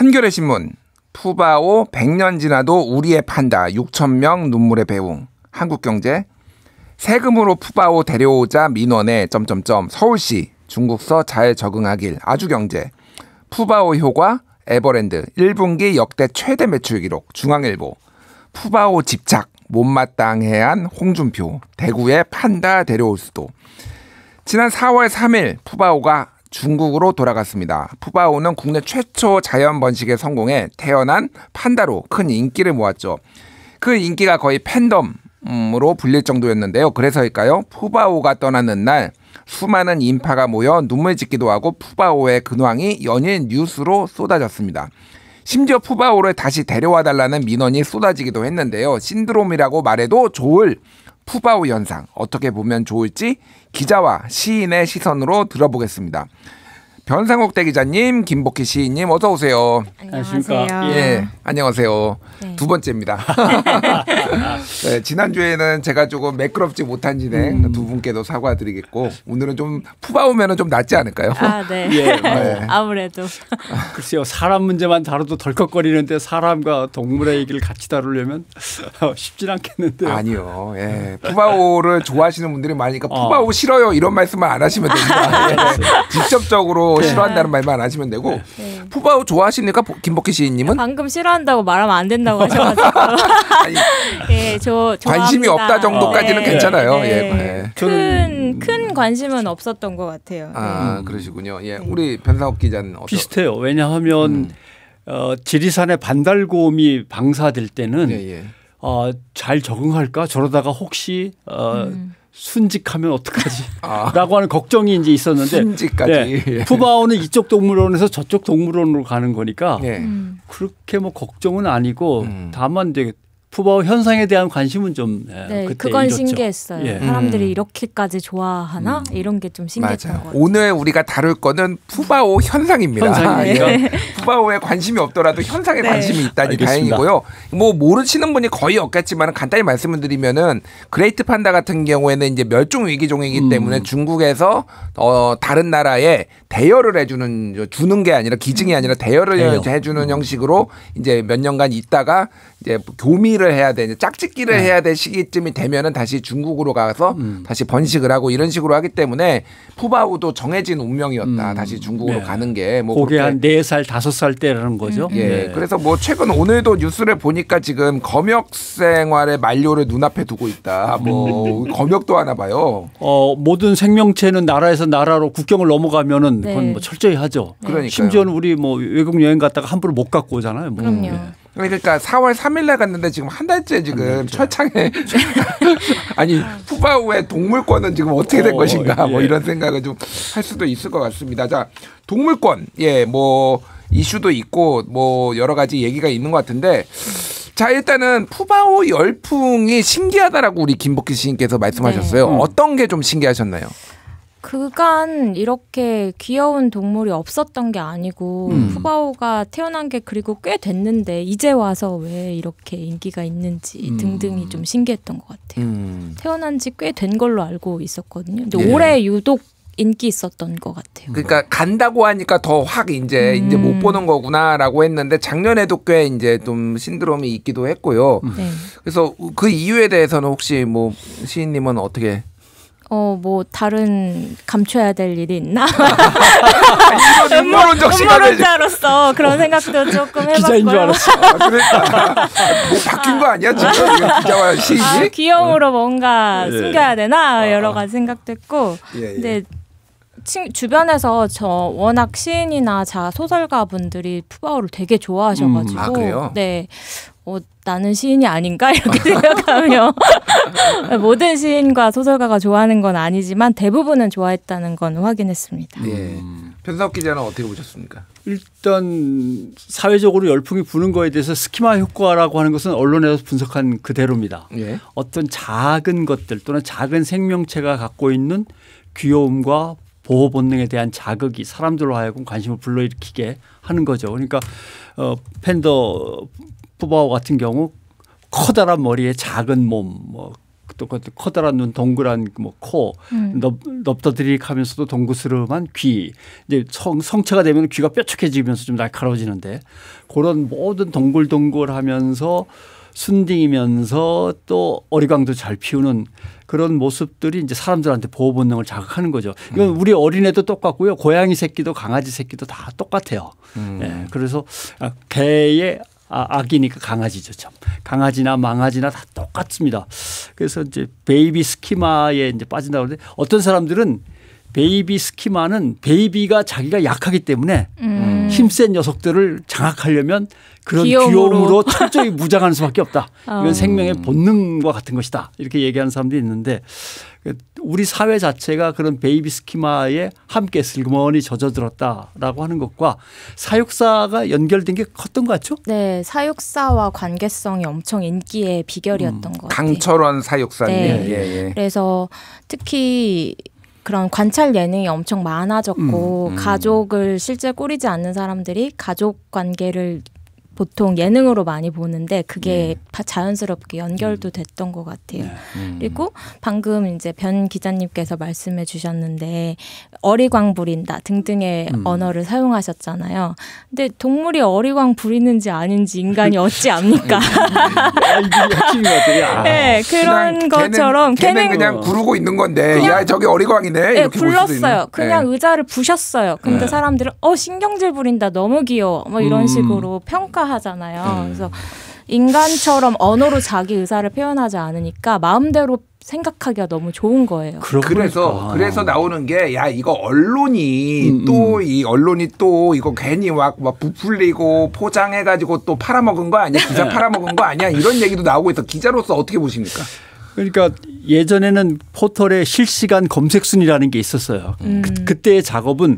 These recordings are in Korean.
한겨레 신문 푸바오 100년 지나도 우리의 판다 6,000명 눈물의 배웅. 한국경제 세금으로 푸바오 데려오자 민원에 서울시 중국서 잘 적응하길. 아주경제 푸바오 효과 에버랜드 1분기 역대 최대 매출 기록. 중앙일보 푸바오 집착 못마땅해한 홍준표 대구에 판다 데려올 수도. 지난 4월 3일 푸바오가 중국으로 돌아갔습니다. 푸바오는 국내 최초 자연 번식에 성공해 태어난 판다로 큰 인기를 모았죠. 그 인기가 거의 팬덤으로 불릴 정도였는데요. 그래서일까요? 푸바오가 떠나는 날 수많은 인파가 모여 눈물 짓기도 하고 푸바오의 근황이 연일 뉴스로 쏟아졌습니다. 심지어 푸바오를 다시 데려와 달라는 민원이 쏟아지기도 했는데요. 신드롬이라고 말해도 좋을 푸바오 현상, 어떻게 보면 좋을지 기자와 시인의 시선으로 들어보겠습니다. 변상욱 대기자님, 김복희 시인님 어서 오세요. 안녕하세요. 예, 안녕하세요. 네. 두 번째입니다. 네, 지난주에는 제가 조금 매끄럽지 못한 진행 두 분께도 사과드리겠고 오늘은 좀 푸바오면은 좀 낫지 않을까요? 아, 네. 예, 네. 아무래도. 글쎄요, 사람 문제만 다뤄도 덜컥거리는데 사람과 동물의 얘기를 같이 다루려면 쉽진 않겠는데요. 아니요. 예. 푸바오를 좋아하시는 분들이 많으니까 푸바오 싫어요 이런 말씀만 안 하시면 됩니다. 예. 직접적으로 싫어한다는 말만 안 하시면 되고. 네. 푸바오 좋아하십니까? 김복희 시인님은? 방금 싫어한다고 말하면 안 된다고 하셔가지고. 아니, 예, 관심이 좋아합니다. 없다 정도까지는 네. 괜찮아요. 네. 예. 네. 큰 관심은 없었던 것 같아요. 아, 그러시군요. 예. 우리 변상욱 기자는 비슷해요. 왜냐하면 지리산의 반달곰이 방사될 때는 예, 예. 잘 적응할까? 저러다가 혹시 순직하면 어떡하지? 라고 하는 걱정이 이제 있었는데 순직까지. 네, 푸바오는 이쪽 동물원에서 저쪽 동물원으로 가는 거니까 예. 그렇게 뭐 걱정은 아니고 다만 이제 푸바오 현상에 대한 관심은 좀 네, 그때 그건 잃었죠. 신기했어요. 예. 사람들이 이렇게까지 좋아하나? 이런 게 좀 신기했던 맞아요. 것 같아요. 오늘 우리가 다룰 거는 푸바오 현상입니다. 현상이니까. 예. 푸바오에 관심이 없더라도 현상에 네. 관심이 있다니 알겠습니다. 다행이고요. 뭐 모르시는 분이 거의 없겠지만 간단히 말씀을 드리면은 그레이트 판다 같은 경우에는 이제 멸종 위기종이기 때문에 중국에서 다른 나라에 대여를 주는 게 아니라 기증이 아니라 대여를 해주는 형식으로 이제 몇 년간 있다가 이제 교미를 해야 돼, 짝짓기를 해야 될 시기쯤이 되면은 다시 중국으로 가서 다시 번식을 하고 이런 식으로 하기 때문에 푸바오도 정해진 운명이었다. 다시 중국으로 가는 게 뭐 그게 한 4살, 5살 때라는 거죠. 예. 네. 그래서 뭐 최근 오늘도 뉴스를 보니까 지금 검역 생활의 만료를 눈앞에 두고 있다. 뭐 검역도 하나 봐요. 모든 생명체는 나라에서 나라로 국경을 넘어가면은 그건 네. 뭐 철저히 하죠. 그러니까요. 심지어는 우리 뭐 외국 여행 갔다가 함부로 못 갖고 오잖아요. 뭐. 그럼요. 예. 그러니까 4월 3일 날 갔는데 지금 한 달째 지금 철창에 아니 푸바오의 동물권은 지금 어떻게 된 것인가 뭐 예. 이런 생각을 좀 할 수도 있을 것 같습니다. 자, 동물권 뭐 이슈도 있고 뭐 여러 가지 얘기가 있는 것 같은데 자, 일단은 푸바오 열풍이 신기하다라고 우리 김복희 시인께서 말씀하셨어요. 네. 어떤 게 좀 신기하셨나요? 그간 이렇게 귀여운 동물이 없었던 게 아니고 푸바오가 태어난 게 그리고 꽤 됐는데 이제 와서 왜 이렇게 인기가 있는지 등등이 좀 신기했던 것 같아요. 태어난 지 꽤 된 걸로 알고 있었거든요. 근데 예. 올해 유독 인기 있었던 것 같아요. 그러니까 간다고 하니까 더 확 이제 못 보는 거구나라고 했는데 작년에도 꽤 이제 좀 신드롬이 있기도 했고요. 네. 그래서 그래서 그 이유에 대해서는 혹시 뭐 시인님은 어떻게? 뭐 다른 감춰야 될 일이 있나? 음모론적 시간을 음모론자로서 그런 생각도 조금 해봤고요. 기자인 줄 알았어. 그러니까 뭐 바뀐 거 아니야 지금 기자와 시인이? 귀여움으로 뭔가 예. 숨겨야 되나 여러 가지 생각도 했고 예. 근데 주변에서 저 워낙 시인이나 소설가 분들이 푸바오를 되게 좋아하셔가지고 아, 그래요? 네. 나는 시인이 아닌가 이렇게 생각하며 모든 시인과 소설가가 좋아하는 건 아니지만 대부분은 좋아했다는 건 확인했습니다. 예. 변상욱 기자는 어떻게 보셨습니까? 일단 사회적으로 열풍이 부는 거에 대해서 스키마 효과라고 하는 것은 언론에서 분석한 그대로입니다. 예. 어떤 작은 것들 또는 작은 생명체가 갖고 있는 귀여움과 보호 본능에 대한 자극이 사람들로 하여금 관심을 불러일으키게 하는 거죠. 그러니까 팬더 푸바오 같은 경우 커다란 머리에 작은 몸, 뭐 또 커다란 눈, 동그란 뭐 코, 넙더드릭하면서도 동그스름한 귀. 이제 성체가 되면 귀가 뾰족해지면서 좀 날카로워지는데 그런 모든 동글동글하면서 순딩이면서 또 어리광도 잘 피우는 그런 모습들이 이제 사람들한테 보호 본능을 자극하는 거죠. 이건 우리 어린애도 똑같고요. 고양이 새끼도 강아지 새끼도 다 똑같아요. 네, 그래서 개의 아기니까 강아지죠. 참. 강아지나 망아지나 다 똑같습니다. 그래서 이제 베이비 스키마에 이제 빠진다고 하는데 어떤 사람들은 베이비 스키마는 베이비가 자기가 약하기 때문에 힘센 녀석들을 장악하려면 그런 귀여움으로 철저히 무장하는 수밖에 없다. 이건 생명의 본능과 같은 것이다. 이렇게 얘기하는 사람들이 있는데 우리 사회 자체가 그런 베이비 스키마에 함께 슬그머니 젖어들었다라고 하는 것과 사육사가 연결된 게 컸던 것 같죠? 네. 사육사와 관계성이 엄청 인기의 비결이었던 것 같아요. 강철원 사육사님. 네. 예. 그래서 특히 그런 관찰 예능이 엄청 많아졌고 가족을 실제 꾸리지 않는 사람들이 가족 관계를 보통 예능으로 많이 보는데 그게 자연스럽게 연결도 됐던 것 같아요. 그리고 방금 이제 변 기자님께서 말씀해 주셨는데 어리광 부린다 등등의 언어를 사용하셨잖아요. 근데 동물이 어리광 부리는지 아닌지 인간이 어찌 압니까? 이게 핵심인 것 같아요. 네, 그런 것처럼 걔는 그냥 부르고 있는 건데 야 저기 어리광이네. 네, 이렇게 불렀어요. 그냥 의자를 부셨어요. 근데 사람들은 신경질 부린다 너무 귀여워 뭐 이런 식으로 평가하잖아요. 그래서 인간처럼 언어로 자기 의사를 표현하지 않으니까 마음대로 생각하기가 너무 좋은 거예요. 그래서 나오는 게 야 이거 언론이 또 이거 괜히 막 부풀리고 포장해가지고 또 팔아먹은 거 아니야? 기자 팔아먹은 거 아니야? 이런 얘기도 나오고 있어. 기자로서 어떻게 보십니까? 그러니까 예전에는 포털에 실시간 검색 순위라는 게 있었어요. 그때의 작업은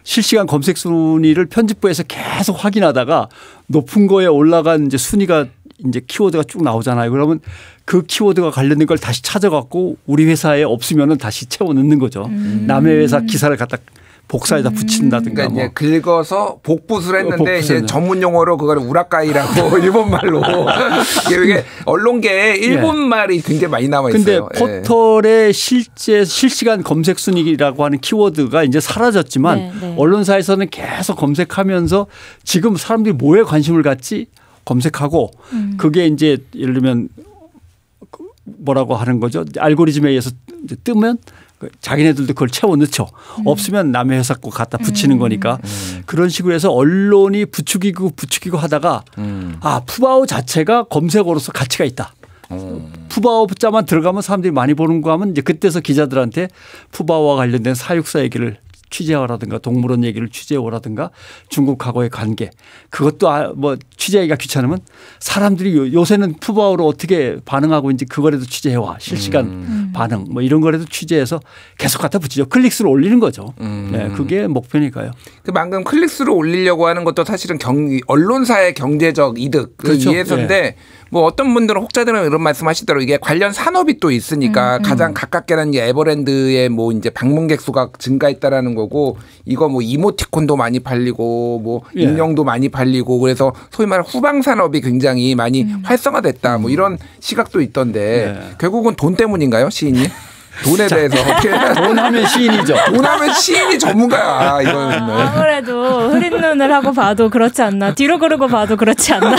실시간 검색 순위를 편집부에서 계속 확인하다가 높은 거에 올라간 이제 순위가 이제 키워드가 쭉 나오잖아요. 그러면 그 키워드가 관련된 걸 다시 찾아갖고 우리 회사에 없으면은 다시 채워 넣는 거죠. 남의 회사 기사를 갖다 복사에다 붙인다든가. 그러니까 이제 긁어서 복붙을 했는데 이제 전문 용어로 그걸 우라카이라고 일본말로 이게 언론계에 일본말이 굉장히 많이 남아 있어요. 근데 포털의 실시간 검색 순위라고 하는 키워드가 이제 사라졌지만 언론사에서는 계속 검색하면서 지금 사람들이 뭐에 관심을 갖지 검색하고 그게 이제 예를 들면 뭐라고 하는 거죠? 알고리즘에 의해서 뜨면 자기네들도 그걸 채워 넣죠. 없으면 남의 회사 거 갖다 붙이는 거니까 그런 식으로 해서 언론이 부추기고 하다가 푸바오 자체가 검색어로서 가치가 있다. 푸바오 자만 들어가면 사람들이 많이 보는 거 하면 이제 그때서 기자들한테 푸바오와 관련된 사육사 얘기를 취재하라든가 동물원 얘기를 취재하라든가 중국하고의 관계 그것도 뭐 취재하기가 귀찮으면 사람들이 요새는 푸바오로 어떻게 반응하고 있는지 그거라도 취재해와 실시간 반응 뭐 이런 거라도 취재해서 계속 갖다 붙이죠. 클릭수를 올리는 거죠. 네, 그게 목표니까요. 그 방금 클릭수를 올리려고 하는 것도 사실은 언론사의 경제적 이득 그렇죠. 위해서인데 네. 뭐 어떤 분들은 혹자들은 이런 말씀하시더라고 이게 관련 산업이 또 있으니까 가장 가깝게는 게 에버랜드의 뭐 이제 방문객 수가 증가했다라는 거고 이거 뭐 이모티콘도 많이 팔리고 뭐 인형도 많이 팔리고 그래서 소위 말하는 후방 산업이 굉장히 많이 활성화됐다 뭐 이런 시각도 있던데 결국은 돈 때문인가요, 시인님? 돈에 대해서 어떻게 돈 하면 시인이죠. 돈 하면 시인이 전문가야. 이거는. 아무래도 흐린 눈을 하고 봐도 그렇지 않나. 뒤로 그러고 봐도 그렇지 않나.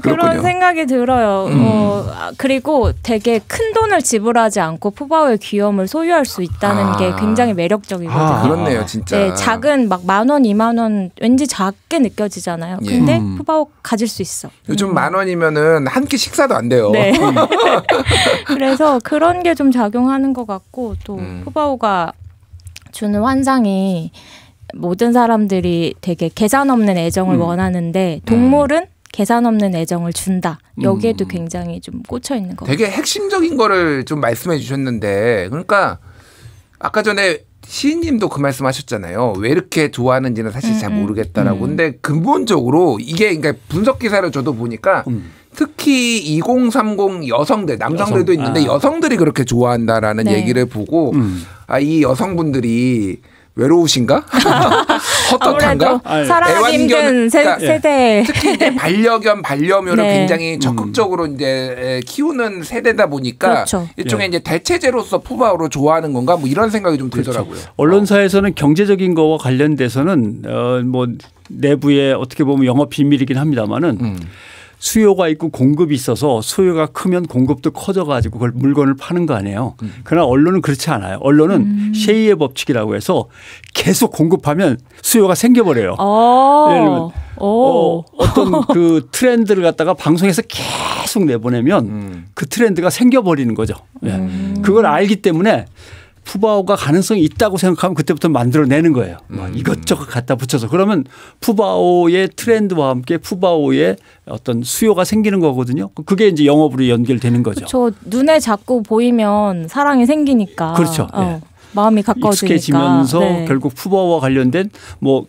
그런 생각이 들어요. 그리고 되게 큰 돈을 지불하지 않고 푸바오의 귀여움을 소유할 수 있다는 게 굉장히 매력적이거든요. 그렇네요, 진짜. 네, 작은 막 10,000원, 20,000원 왠지 작게 느껴지잖아요. 근데 푸바오 가질 수 있어. 요즘 10,000원이면은 한 끼 식사도 안 돼요. 네. 그래서 그런 게 좀 작용하는 것 같고 또 푸바오가 주는 환상이 모든 사람들이 되게 계산 없는 애정을 원하는데 동물은 계산 없는 애정을 준다. 여기에도 굉장히 좀 꽂혀 있는 것 같아요. 되게 핵심적인 거를 좀 말씀해 주셨는데 그러니까 아까 전에 시인님도 그 말씀하셨잖아요. 왜 이렇게 좋아하는지는 사실 잘 모르겠다라고. 근데 근본적으로 이게 그러니까 분석 기사를 저도 보니까 특히 2030 여성들, 남성들도 있는데 여성들이 그렇게 좋아한다라는 얘기를 보고 이 여성분들이 외로우신가? 헛헛한가? 아무래도 사랑하기 힘든 세대. 특히 이제 반려견, 반려묘를 네. 굉장히 적극적으로 이제 키우는 세대다 보니까 그렇죠. 일종의 이제 대체제로서 푸바오를 좋아하는 건가? 뭐 이런 생각이 좀 들더라고요. 언론사에서는 경제적인 거와 관련돼서는 뭐 내부에 어떻게 보면 영업 비밀이긴 합니다만은 수요가 있고 공급이 있어서 수요가 크면 공급도 커져가지고 그걸 물건을 파는 거 아니에요. 그러나 언론은 그렇지 않아요. 언론은 셰이의 법칙이라고 해서 계속 공급하면 수요가 생겨버려요. 예를 들면 어떤 그 트렌드를 갖다가 방송에서 계속 내보내면 그 트렌드가 생겨버리는 거죠. 그걸 알기 때문에 푸바오가 가능성이 있다고 생각하면 그때부터 만들어내는 거예요. 이것저것 갖다 붙여서. 그러면 푸바오의 트렌드와 함께 푸바오의 어떤 수요가 생기는 거거든요. 그게 이제 영업으로 연결되는 거죠. 그렇죠. 눈에 자꾸 보이면 사랑이 생기니까. 그렇죠. 네. 마음이 가까워지니까. 익숙해지면서 네. 결국 푸바오와 관련된 뭐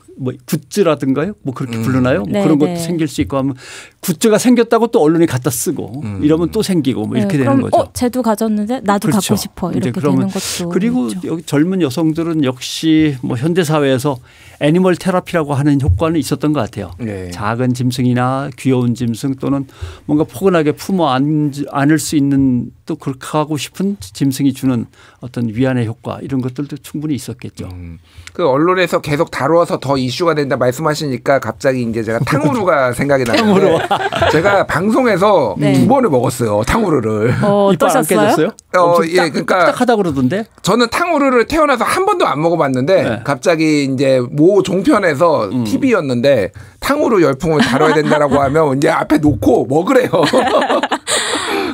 굿즈라든가요? 뭐 그렇게 부르나요? 뭐 그런 것도 생길 수 있고 하면 굿즈가 생겼다고 또 언론이 갖다 쓰고 이러면 또 생기고 뭐 이렇게 되는 거죠. 쟤도 가졌는데 나도 그렇죠. 갖고 싶어 이렇게 되는 것도. 그리고 있죠. 여기 젊은 여성들은 역시 뭐 현대 사회에서 애니멀 테라피라고 하는 효과는 있었던 것 같아요. 네. 작은 짐승이나 귀여운 짐승 또는 뭔가 포근하게 품어 안을 수 있는 또 그렇게 하고 싶은 짐승이 주는 어떤 위안의 효과 이런 것들도 충분히 있었겠죠. 그 언론에서 계속 다루어서 더 이슈가 된다 말씀하시니까 갑자기 이제 제가 탕후루가 생각이 나는데 제가 방송에서 네. 2번을 먹었어요. 탕후루를. 이빨 안 깨졌어요? 예, 그러니까 딱딱하다 그러던데. 저는 탕후루를 태어나서 한 번도 안 먹어봤는데 네. 갑자기 이제 모 종편에서 TV였는데 탕후루 열풍을 다뤄야 된다라고 하면 이제 앞에 놓고 먹으래요.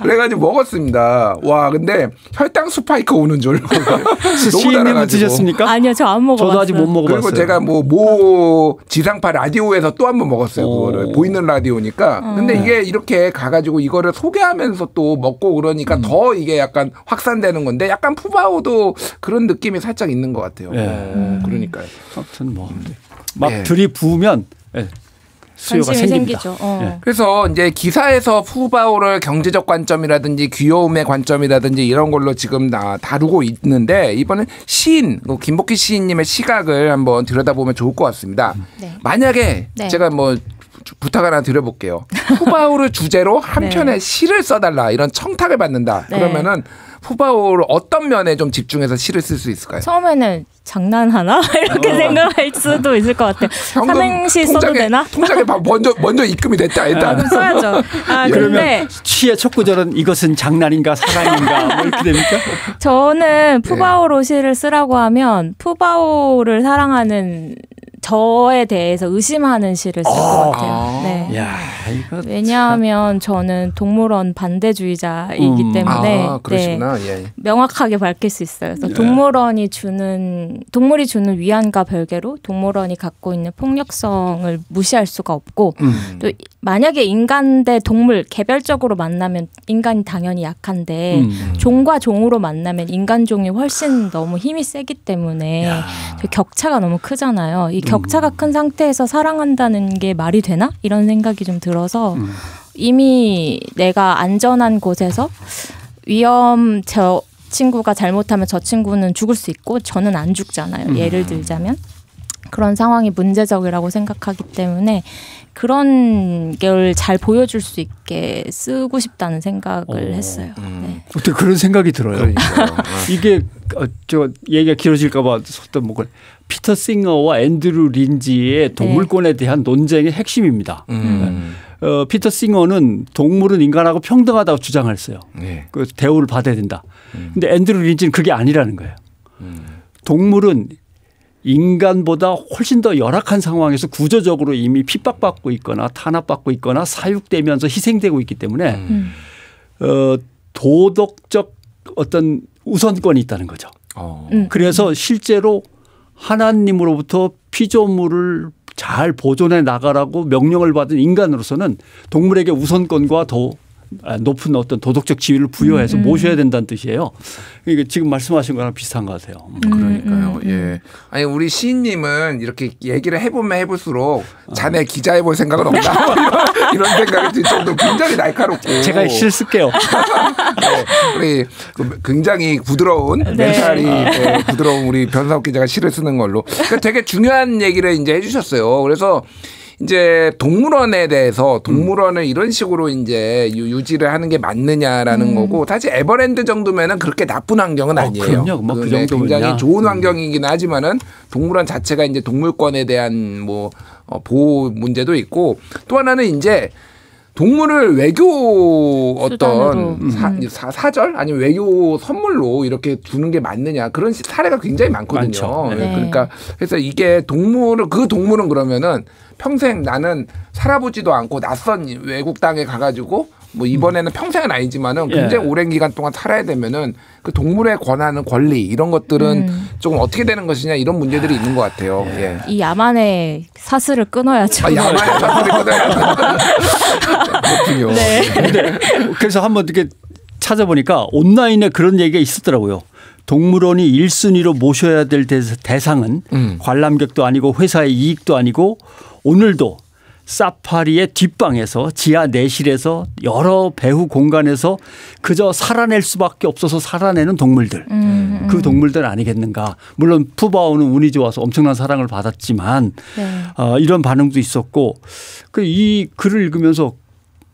그래가지고 먹었습니다. 와, 근데 혈당 스파이크 오는 줄. 너무 시인님은 달아가지고. 드셨습니까? 아니요, 저 안 먹어봤어요. 저도 아직 못 먹어봤어요. 그리고 제가 모 지상파 라디오에서 또 한 번 먹었어요. 그거를 보이는 라디오니까. 근데 이게 이렇게 가가지고 이거를 소개하면서 또 먹고 그러니까 더 이게 약간 확산되는 건데 약간 푸바오도 그런 느낌이 살짝 있는 것 같아요. 그러니까요. 아무튼 막 예. 들이부으면 수요가 관심이 생깁니다. 생기죠. 예. 그래서 이제 기사에서 푸바오를 경제적 관점이라든지 귀여움의 관점이라든지 이런 걸로 지금 다루고 있는데 이번엔 시인 김복희 시인님의 시각을 한번 들여다보면 좋을 것 같습니다. 네. 만약에 네. 제가 뭐 부탁 하나 드려볼게요. 푸바오를 주제로 한 편의 시를 써달라 이런 청탁을 받는다. 네. 그러면은 푸바오를 어떤 면에 좀 집중해서 시를 쓸 수 있을까요? 처음에는 장난하나 이렇게 생각할 수도 있을 것 같아요. 삼행시 써도 되나? 통장에 먼저 입금이 됐다 일단. 그럼 써야죠. 근데 시의 첫 구절은 이것은 장난인가 사랑인가 뭐 이렇게 됩니까? 저는 푸바오로 시를 쓰라고 하면 푸바오를 사랑하는 저에 대해서 의심하는 시를 쓸 것 같아요. 네. 야, 이거 왜냐하면 저는 동물원 반대주의자이기 때문에 그러시구나. 네, 예. 명확하게 밝힐 수 있어요. 그래서 동물이 주는 위안과 별개로 동물원이 갖고 있는 폭력성을 무시할 수가 없고 또 만약에 인간 대 동물 개별적으로 만나면 인간이 당연히 약한데 종과 종으로 만나면 인간종이 훨씬 너무 힘이 세기 때문에 격차가 너무 크잖아요. 이 격차가 큰 상태에서 사랑한다는 게 말이 되나? 이런 생각이 좀 들어서 이미 내가 안전한 곳에서 저 친구가 잘못하면 저 친구는 죽을 수 있고 저는 안 죽잖아요. 예를 들자면. 그런 상황이 문제적이라고 생각하기 때문에 그런 걸 잘 보여줄 수 있게 쓰고 싶다는 생각을 했어요. 네. 어떻게 그런 생각이 들어요. 이게 저 얘기가 길어질까 봐 어떤 뭐 피터 싱어와 앤드류 린지의 동물권에 대한 논쟁의 핵심입니다. 피터 싱어는 동물은 인간하고 평등하다고 주장했어요. 그 대우를 받아야 된다. 근데 앤드류 린지는 그게 아니라는 거예요. 동물은 인간보다 훨씬 더 열악한 상황에서 구조적으로 이미 핍박받고 있거나 탄압받고 있거나 사육되면서 희생되고 있기 때문에 도덕적 어떤 우선권이 있다는 거죠. 그래서 실제로 하나님으로부터 피조물을 잘 보존해 나가라고 명령을 받은 인간으로서는 동물에게 우선권과 더 높은 어떤 도덕적 지위를 부여해서 모셔야 된다는 뜻이에요. 그러니까 지금 말씀하신 거랑 비슷한 것 같아요. 그러니까요. 예. 아니 우리 시인님은 이렇게 얘기를 해보면 해볼수록 자네 기자해볼 생각은 없나? 이런 생각이 들 정도로 굉장히 날카롭고. 제가 실 쓸게요. 네, 우리 굉장히 부드러운 멘탈이 부드러운 우리 변상욱 기자가 시를 쓰는 걸로. 그러니까 되게 중요한 얘기를 이제 해주셨어요. 그래서 이제 동물원에 대해서 동물원을 이런 식으로 이제 유지를 하는 게 맞느냐라는 거고 사실 에버랜드 정도면은 그렇게 나쁜 환경은 아니에요. 그럼요. 뭐 그 정도면요. 굉장히 좋은 환경이긴 하지만은 동물원 자체가 이제 동물권에 대한 뭐 보호 문제도 있고 또 하나는 이제 동물을 외교 어떤 사절 아니면 외교 선물로 이렇게 주는 게 맞느냐 그런 사례가 굉장히 많거든요. 네. 그러니까 그래서 이게 그 동물은 그러면은 평생 나는 살아보지도 않고 낯선 외국 땅에 가가지고 뭐 이번에는 평생은 아니지만은 굉장히 오랜 기간 동안 살아야 되면은 그 동물에 권하는 권리 이런 것들은 조금 어떻게 되는 것이냐 이런 문제들이 있는 것 같아요. 예. 이 야만의 사슬을 끊어야죠. 야만의 사슬을 끊어야 그렇군요. 네. 그래서 한번 이렇게 찾아보니까 온라인에 그런 얘기가 있었더라고요. 동물원이 1순위로 모셔야 될 대상은 관람객도 아니고 회사의 이익도 아니고 오늘도 사파리의 뒷방에서 지하 내실에서 여러 배후 공간에서 그저 살아낼 수밖에 없어서 살아내는 동물들. 그 동물들 아니겠는가. 물론 푸바오는 운이 좋아서 엄청난 사랑을 받았지만 이런 반응도 있었고 이 글을 읽으면서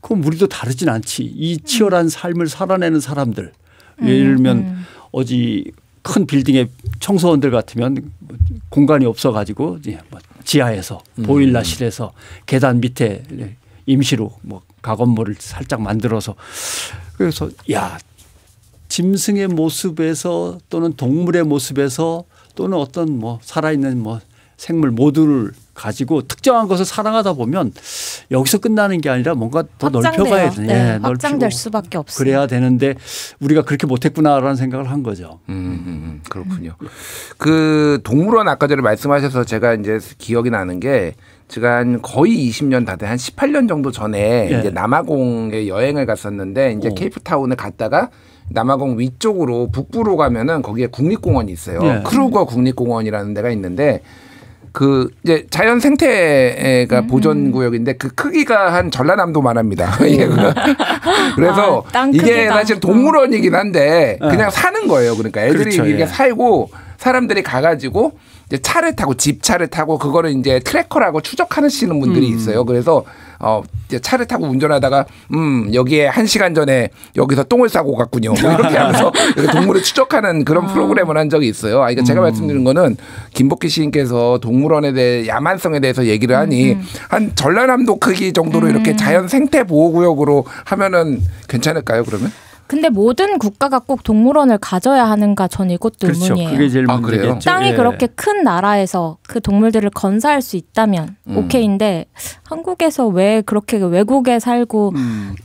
그럼 우리도 다르진 않지. 이 치열한 삶을 살아내는 사람들. 예를 들면 어디 큰 빌딩의 청소원들 같으면 공간이 없어가지고 지하에서 보일러실에서 계단 밑에 임시로 뭐 가건물을 살짝 만들어서 그래서 야 짐승의 모습에서 또는 동물의 모습에서 또는 어떤 뭐 살아있는 뭐 생물 모두를 가지고 특정한 것을 사랑하다 보면 여기서 끝나는 게 아니라 뭔가 더 넓혀가야 돼. 네, 확장될 수밖에 없어요. 그래야 되는데 우리가 그렇게 못했구나라는 생각을 한 거죠. 그렇군요. 그 동물원 아까 전에 말씀하셔서 제가 이제 기억이 나는 게 제가 한 거의 20년 다 돼 한 18년 정도 전에 이제 남아공에 여행을 갔었는데 이제 케이프타운을 갔다가 남아공 위쪽으로 북부로 가면은 거기에 국립공원이 있어요. 크루거 국립공원이라는 데가 있는데 그 이제 자연 생태가 보존 구역인데 그 크기가 한 전라남도만 합니다. 그래서 이게 사실 동물원이긴 한데 그냥 사는 거예요. 그러니까 애들이 그렇죠, 이게 살고 사람들이 가가지고 이제 차를 타고 집차를 타고 그거를 이제 트래커라고 추적하시는 분들이 있어요. 그래서 이제 차를 타고 운전하다가 여기에 1시간 전에 여기서 똥을 싸고 갔군요. 뭐 이렇게 하면서 동물을 추적하는 그런 프로그램을 한 적이 있어요. 그러니까 제가 말씀드린 거는 김복희 시인께서 동물원에 대해 야만성에 대해서 얘기를 하니 한 전라남도 크기 정도로 이렇게 자연 생태 보호구역으로 하면은 괜찮을까요? 그러면? 근데 모든 국가가 꼭 동물원을 가져야 하는가 전 이것도 그렇죠. 의문이에요. 그게 제일 문제겠죠. 땅이 그렇게 큰 나라에서 그 동물들을 건사할 수 있다면 오케이인데 한국에서 왜 그렇게 외국에 살고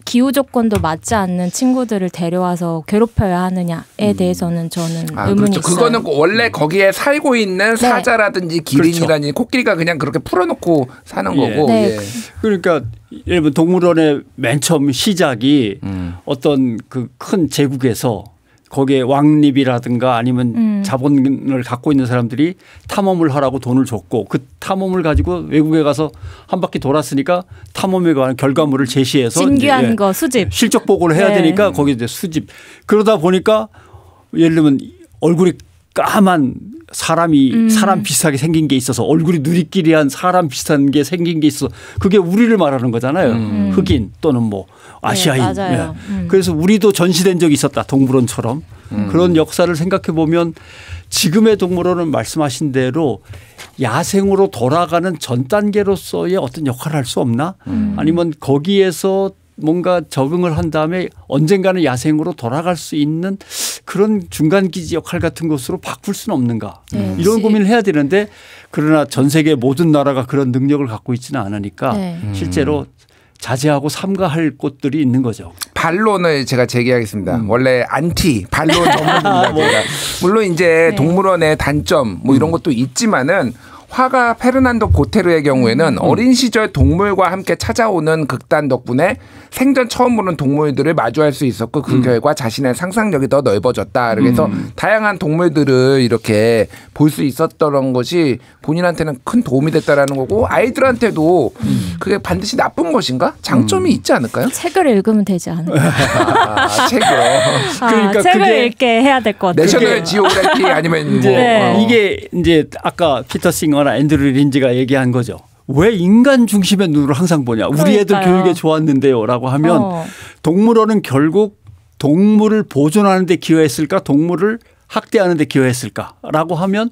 기후 조건도 맞지 않는 친구들을 데려와서 괴롭혀야 하느냐에 대해서는 저는 의문이 있어요. 그거는 원래 거기에 살고 있는 사자라든지 기린이라든지 코끼리가 그냥 그렇게 풀어놓고 사는 거고. 네. 그러니까 예를 들면 동물원의 맨 처음 시작이 어떤 그 큰 제국에서 거기에 왕립이라든가 아니면 자본을 갖고 있는 사람들이 탐험을 하라고 돈을 줬고 그 탐험을 가지고 외국에 가서 한 바퀴 돌았으니까 탐험에 관한 결과물을 제시해서 진귀한 거 수집. 실적 보고를 해야 되니까 거기에 이제 수집. 그러다 보니까 예를 들면 얼굴이 까만 사람이 사람 비슷하게 생긴 게 있어서 얼굴이 누리끼리한 사람 비슷한 게 생긴 게 있어. 그게 우리를 말하는 거잖아요. 흑인 또는 뭐 아시아인. 네, 맞아요. 그래서 우리도 전시된 적이 있었다. 동물원처럼. 그런 역사를 생각해 보면 지금의 동물원은 말씀하신 대로 야생으로 돌아가는 전 단계로서의 어떤 역할을 할 수 없나? 아니면 거기에서 뭔가 적응을 한 다음에 언젠가는 야생으로 돌아갈 수 있는 그런 중간 기지 역할 같은 것으로 바꿀 수는 없는가. 이런 고민을 해야 되는데 그러나 전 세계 모든 나라가 그런 능력을 갖고 있지는 않으니까 실제로 자제하고 삼가할 곳들이 있는 거죠. 반론을 제가 제기하겠습니다. 원래 안티 반론 전문입니다. 물론 이제 동물원의 단점 뭐 이런 것도 있지만은 화가 페르난도 보테르의 경우에는 어린 시절 동물과 함께 찾아오는 극단 덕분에 생전 처음 보는 동물들을 마주할 수 있었고 그 결과 자신의 상상력이 더 넓어졌다. 그래서 다양한 동물들을 이렇게 볼 수 있었던 것이 본인한테는 큰 도움이 됐다라는 거고 아이들한테도 그게 반드시 나쁜 것인가? 장점이 있지 않을까요? 책을 읽으면 되지 않을까? 책이요. 그러니까 책을 읽게 해야 될 것 같아요. 내셔널 지오그래피 아니면 이제 네. 이게 이제 아까 피터 싱어나 앤드류 린지가 얘기한 거죠. 왜 인간 중심의 눈으로 항상 보냐. 우리 애들 그러니까요. 교육에 좋았는데요. 라고 하면 동물원은 결국 동물을 보존하는 데 기여했을까 동물을 학대하는 데 기여했을까라고 하면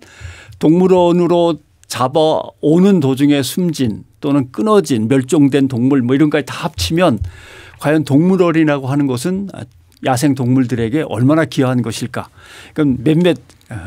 동물원으로 잡아오는 도중에 숨진 또는 끊어진 멸종된 동물 뭐 이런 것까지 다 합치면 과연 동물원이라고 하는 것은 야생 동물들에게 얼마나 기여한 것일까. 그럼 몇몇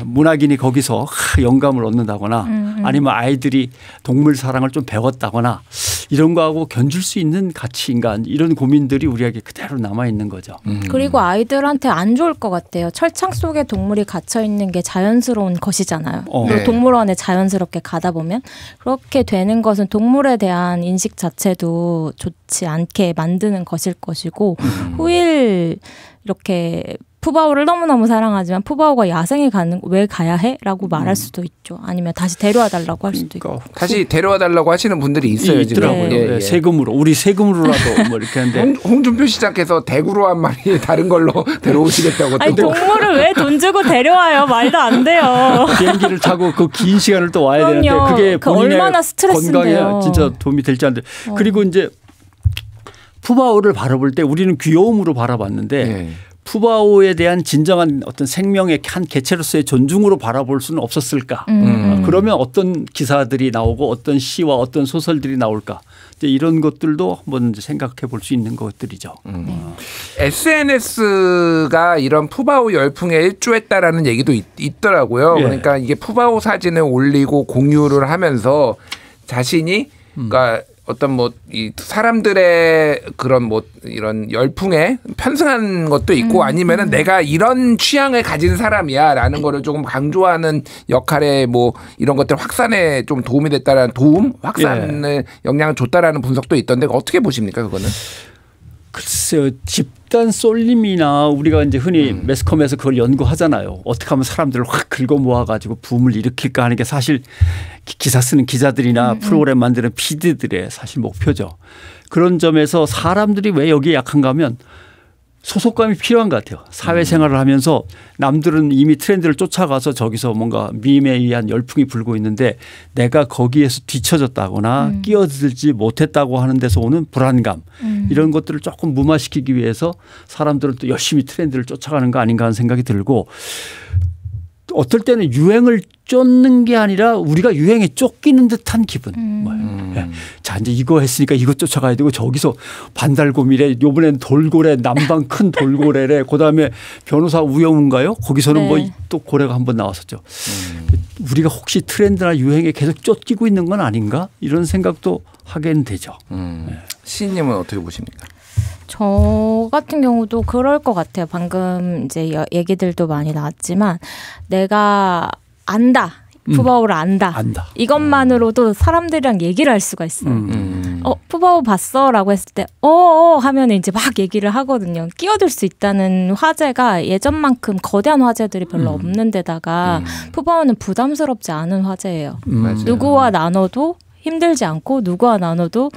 문학인이 거기서 영감을 얻는다거나 아니면 아이들이 동물 사랑을 좀 배웠다거나 이런 거하고 견줄 수 있는 가치인가 이런 고민들이 우리에게 그대로 남아있는 거죠. 그리고 아이들한테 안 좋을 것 같아요. 철창 속에 동물이 갇혀 있는 게 자연스러운 것이잖아요. 그리고 네. 동물원에 자연스럽게 가다 보면 그렇게 되는 것은 동물에 대한 인식 자체도 좋지 않게 만드는 것일 것이고 후일 이렇게 푸바오를 너무너무 사랑하지만 푸바오가 야생에 왜 가야 해? 라고 말할 수도 있죠. 아니면 다시 데려와 달라고 할 수도 있고. 다시 데려와 달라고 하시는 분들이 있어요. 지금. 있더라고요. 예, 예. 세금으로 우리 세금으로라도 뭐 이렇게 하는데 홍준표 시장께서 대구로 한 마리 다른 걸로 데려오시겠다고. 아니 동물을 왜 돈 주고 데려와요? 말도 안 돼요. 비행기를 타고 그 긴 시간을 또 와야 그럼요. 되는데 그게 본인의 얼마나 스트레스인데요. 건강에 진짜 도움이 될지 안 돼. 그리고 이제 푸바오를 바라볼 때 우리는 귀여움으로 바라봤는데 예. 푸바오에 대한 진정한 어떤 생명의 한 개체로서의 존중으로 바라볼 수는 없었을까. 그러면 어떤 기사들이 나오고 어떤 시와 어떤 소설들이 나올까. 이런 것들도 한번 생각해 볼 수 있는 것들이죠. SNS가 이런 푸바오 열풍에 일조했다라는 얘기도 있더라고요. 예. 그러니까 이게 푸바오 사진을 올리고 공유를 하면서 자신이 그러니까 어떤 뭐 이 사람들의 그런 뭐 이런 열풍에 편승한 것도 있고 아니면은 내가 이런 취향을 가진 사람이야라는 거를 조금 강조하는 역할에 뭐 이런 것들 확산에 좀 도움이 됐다라는 확산을 영향을 줬다라는 분석도 있던데 어떻게 보십니까 그거는? 글쎄요. 집단 쏠림이나 우리가 이제 흔히 매스컴에서 그걸 연구하잖아요. 어떻게 하면 사람들을 확 긁어 모아가지고 붐을 일으킬까 하는 게 사실 기사 쓰는 기자들이나 프로그램 만드는 PD들의 사실 목표죠. 그런 점에서 사람들이 왜 여기에 약한가 하면 소속감이 필요한 것 같아요. 사회생활을 하면서 남들은 이미 트렌드를 쫓아가서 저기서 뭔가 밈에 의한 열풍이 불고 있는데 내가 거기에서 뒤처졌다거나 끼어들지 못했다고 하는 데서 오는 불안감 이런 것들을 조금 무마시키기 위해서 사람들은 또 열심히 트렌드를 쫓아가는 거 아닌가 하는 생각이 들고 어떨 때는 유행을 쫓는 게 아니라 우리가 유행에 쫓기는 듯한 기분. 예. 자 이제 이거 했으니까 이거 쫓아가야 되고 저기서 반달고밀에 이번엔 돌고래 남방 큰 돌고래래 그다음에 변호사 우영우인가요? 거기서는 뭐 또 고래가 한번 나왔었죠. 우리가 혹시 트렌드나 유행에 계속 쫓기고 있는 건 아닌가? 이런 생각도 하게 되죠. 시인님은 어떻게 보십니까? 저 같은 경우도 그럴 것 같아요. 방금 이제 얘기들도 많이 나왔지만 내가 안다. 푸바오를 안다. 이것만으로도 사람들이랑 얘기를 할 수가 있어요. 푸바오 봤어? 라고 했을 때 하면 이제 막 얘기를 하거든요. 끼어들 수 있다는 화제가 예전만큼 거대한 화제들이 별로 없는 데다가 푸바오는 부담스럽지 않은 화제예요. 누구와 나눠도 힘들지 않고 누구와 나눠도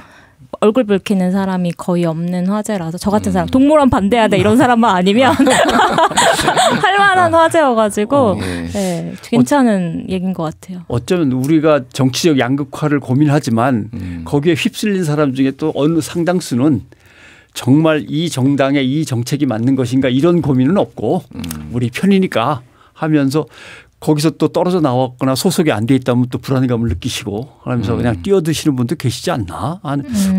얼굴 붉히는 사람이 거의 없는 화제라서 저 같은 사람 동물원 반대해야 돼 이런 사람만 아니면 할 만한 화제여가지고 네, 괜찮은 얘기인 것 같아요. 어쩌면 우리가 정치적 양극화를 고민하지만 거기에 휩쓸린 사람 중에 또 어느 상당수는 정말 이 정당에 이 정책이 맞는 것인가 이런 고민은 없고 우리 편이니까 하면서 거기서 또 떨어져 나왔거나 소속이 안 돼 있다면 또 불안감을 느끼시고 그러면서 그냥 뛰어드시는 분도 계시지 않나.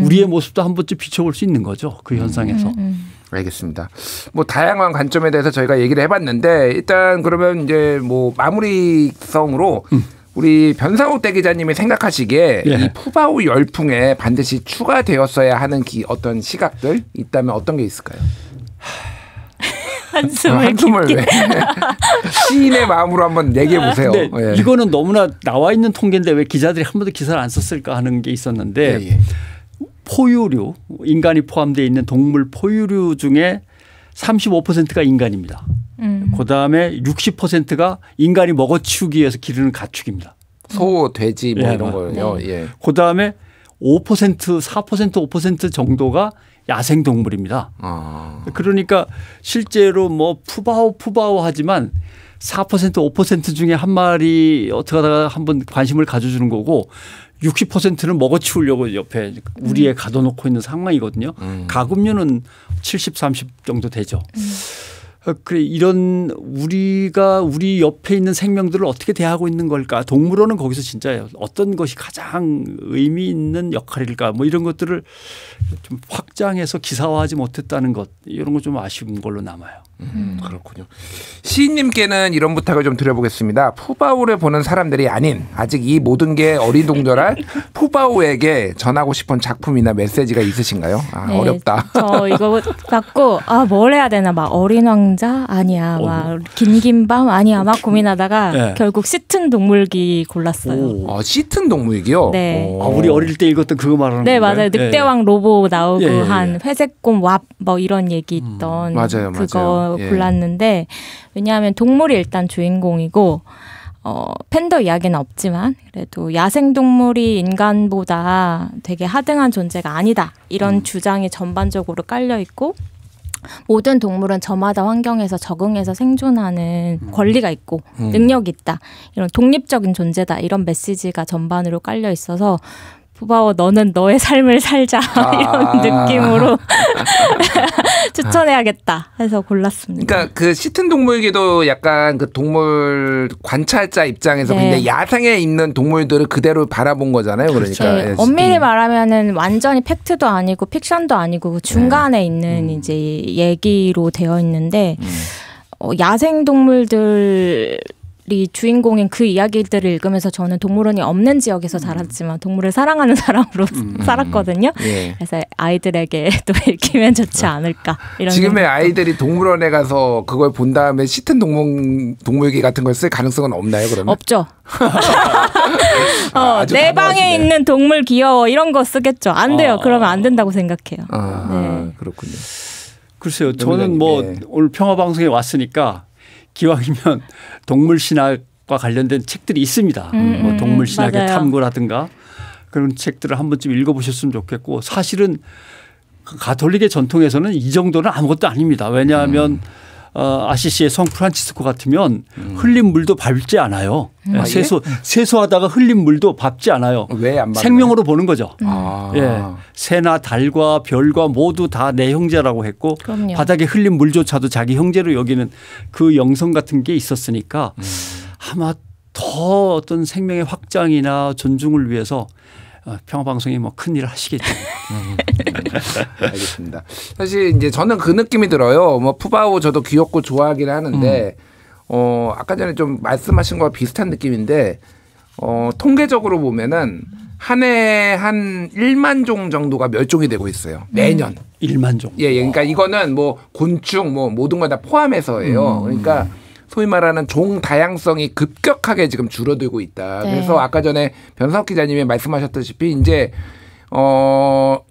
우리의 모습도 한 번쯤 비춰볼 수 있는 거죠. 그 현상에서. 알겠습니다. 뭐 다양한 관점에 대해서 저희가 얘기를 해봤는데 일단 그러면 이제 뭐 마무리성으로 우리 변상욱 대기자님이 생각하시기에 이 푸바오 열풍에 반드시 추가되었어야 하는 어떤 시각들 있다면 어떤 게 있을까요? 한숨을 왜? 시인의 마음으로 한번 얘기해 보세요. 예. 이거는 너무나 나와 있는 통계인데 왜 기자들이 한 번도 기사를 안 썼을까 하는 게 있었는데 예. 포유류, 인간이 포함되어 있는 동물 포유류 중에 35%가 인간입니다. 그다음에 60%가 인간이 먹어치우기 위해서 기르는 가축입니다. 소, 돼지 뭐 이런 거요. 네. 예. 그다음에 5%, 4%, 5% 정도가 야생 동물입니다. 그러니까 실제로 뭐 푸바오 하지만 4%, 5% 중에 한 마리 어떻게 하다가 한번 관심을 가져주는 거고 60%는 먹어치우려고 옆에 우리에 가둬놓고 있는 상황이거든요. 가금류는 70, 30 정도 되죠. 그래 이런 우리가 우리 옆에 있는 생명들을 어떻게 대하고 있는 걸까? 동물원은 거기서 진짜 어떤 것이 가장 의미 있는 역할일까? 뭐 이런 것들을 좀 확장해서 기사화하지 못했다는 것 이런 거 좀 아쉬운 걸로 남아요. 그렇군요. 시인님께는 이런 부탁을 좀 드려보겠습니다. 푸바오를 보는 사람들이 아닌 아직 이 모든 게 어리둥절한 푸바오에게 전하고 싶은 작품이나 메시지가 있으신가요? 네, 어렵다. 저 이거 갖고 뭘 해야 되나 막 어린 왕자 아니야 막 긴 밤 아니야 막 고민하다가 네. 결국 시튼 동물기 골랐어요. 시튼 동물기요? 네. 우리 어릴 때 읽었던 그거 말하는 네, 건가요? 맞아요. 늑대왕 로보 나오고 한 회색곰 왑 뭐 이런 얘기 있던 맞아요, 그거 맞아요. 골랐는데 왜냐하면 동물이 일단 주인공이고 팬더 이야기는 없지만 그래도 야생동물이 인간보다 되게 하등한 존재가 아니다 이런 주장이 전반적으로 깔려 있고 모든 동물은 저마다 환경에서 적응해서 생존하는 권리가 있고 능력이 있다 이런 독립적인 존재다 이런 메시지가 전반으로 깔려 있어서 푸바오 너는 너의 삶을 살자 이런 느낌으로 추천해야겠다 해서 골랐습니다. 그러니까 그 시튼 동물기도 약간 그 동물 관찰자 입장에서 네. 근데 야생에 있는 동물들을 그대로 바라본 거잖아요. 그러니까 네. 엄밀히 말하면은 완전히 팩트도 아니고 픽션도 아니고 그 중간에 있는 이제 얘기로 되어 있는데 야생 동물들 이 주인공인 그 이야기들을 읽으면서 저는 동물원이 없는 지역에서 자랐지만 동물을 사랑하는 사람으로 살았거든요. 예. 그래서 아이들에게 또 읽히면 좋지 않을까. 이런 지금의 아이들이 동물원에 가서 그걸 본 다음에 시튼 동물기 같은 걸 쓸 가능성은 없나요? 그러면? 없죠. 내 방에 있는 동물 귀여워 이런 거 쓰겠죠. 안 돼요. 그러면 안 된다고 생각해요. 네. 그렇군요. 글쎄요. 저는 뭐 오늘 평화방송에 왔으니까 기왕이면 동물신학과 관련된 책들이 있습니다. 뭐 동물신학의 맞아요. 탐구라든가 그런 책들을 한 번쯤 읽어보셨으면 좋겠고 사실은 가톨릭의 전통에서는 이 정도는 아무것도 아닙니다. 왜냐하면 아시시의 성 프란치스코 같으면 흘린 물도 밟지 않아요. 세수하다가 흘린 물도 밟지 않아요. 왜 안 밟나요? 생명으로 보는 거죠. 예. 새나 달과 별과 모두 다 내 형제라고 했고 그럼요. 바닥에 흘린 물조차도 자기 형제로 여기는 그 영성 같은 게 있었으니까 아마 더 어떤 생명의 확장이나 존중을 위해서 평화방송이 뭐 큰일을 하시겠죠. 알겠습니다. 사실 이제 저는 그 느낌이 들어요. 뭐 푸바오 저도 귀엽고 좋아하긴 하는데 아까 전에 좀 말씀하신 거와 비슷한 느낌인데 통계적으로 보면은 한 해에 한 1만 종 정도가 멸종이 되고 있어요. 매년. 1만 종. 예, 그러니까 이거는 뭐 곤충 뭐 모든 걸 다 포함해서예요. 그러니까 소위 말하는 종 다양성이 급격하게 지금 줄어들고 있다. 네. 그래서 아까 전에 변석 기자님이 말씀하셨다시피 이제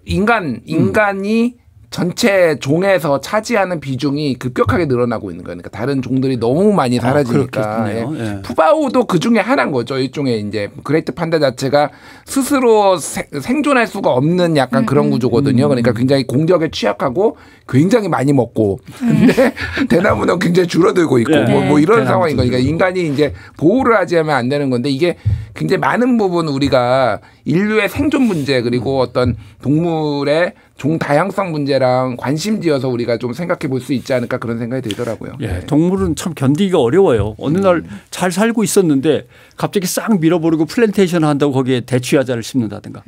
인간이 전체 종에서 차지하는 비중이 급격하게 늘어나고 있는 거예요. 그러니까 다른 종들이 너무 많이 사라지니까. 예. 푸바오도 그 중에 하나인 거죠. 일종의 이제 그레이트 판다 자체가 스스로 생존할 수가 없는 약간 그런 구조거든요. 그러니까 굉장히 공격에 취약하고 굉장히 많이 먹고 근데 대나무는 굉장히 줄어들고 있고 뭐 이런 상황인 거니까 인간이 이제 보호를 하지 하면 안 되는 건데 이게 굉장히 많은 부분 우리가 인류의 생존 문제 그리고 어떤 동물의 종 다양성 문제랑 관심지어서 우리가 좀 생각해 볼 수 있지 않을까 그런 생각이 들더라고요. 예, 동물은 참 견디기가 어려워요. 어느 날 잘 살고 있었는데 갑자기 싹 밀어버리고 플랜테이션 한다고 거기에 대추야자를 심는다든가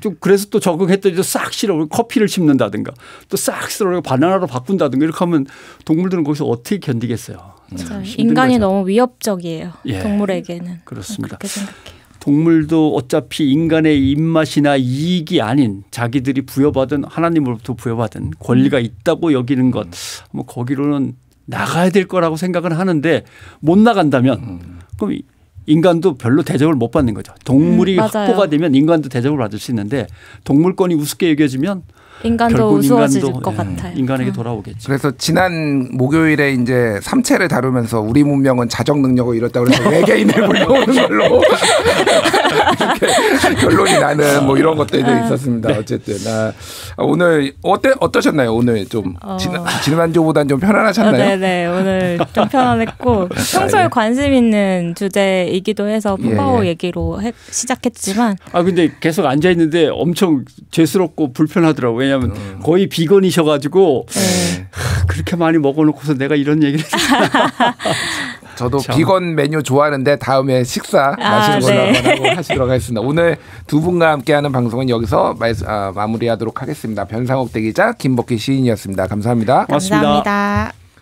좀 그래서 또 적응했더니 또 싹 실어 커피를 심는다든가 또 싹 쓸어 바나나로 바꾼다든가 이렇게 하면 동물들은 거기서 어떻게 견디겠어요. 인간이 너무 위협적이에요. 예, 동물에게는. 그렇습니다. 그렇게 생각해요. 동물도 어차피 인간의 입맛이나 이익이 아닌 자기들이 부여받은 하나님으로부터 부여받은 권리가 있다고 여기는 것 뭐 거기로는 나가야 될 거라고 생각은 하는데 못 나간다면 그럼 인간도 별로 대접을 못 받는 거죠. 동물이 확보가 되면 인간도 대접을 받을 수 있는데 동물권이 우습게 여겨지면 인간도 우스워질 것 같아요. 인간에게 돌아오겠죠. 그래서 지난 목요일에 이제 삼체를 다루면서 우리 문명은 자정 능력을 잃었다고 그래서 외계인을 불러오는 걸로 이렇게 결론이 나는 뭐 이런 것들도 있었습니다. 어쨌든 오늘 어떠셨나요? 오늘 좀 지난주보다는 좀 편안하셨나요? 네네 오늘 좀 편안했고 평소에 관심 있는 주제이기도 해서 푸바오 얘기로 시작했지만 근데 계속 앉아 있는데 엄청 죄스럽고 불편하더라고요. 왜냐하면 거의 비건이셔가지고 그렇게 많이 먹어놓고서 내가 이런 얘기를 저도 비건 메뉴 좋아하는데 다음에 식사 마시는 걸로 한번 하고 하시도록 하겠습니다. 오늘 두 분과 함께하는 방송은 여기서 마무리하도록 하겠습니다. 변상욱 대기자, 김복희 시인이었습니다. 감사합니다. 고맙습니다. 감사합니다.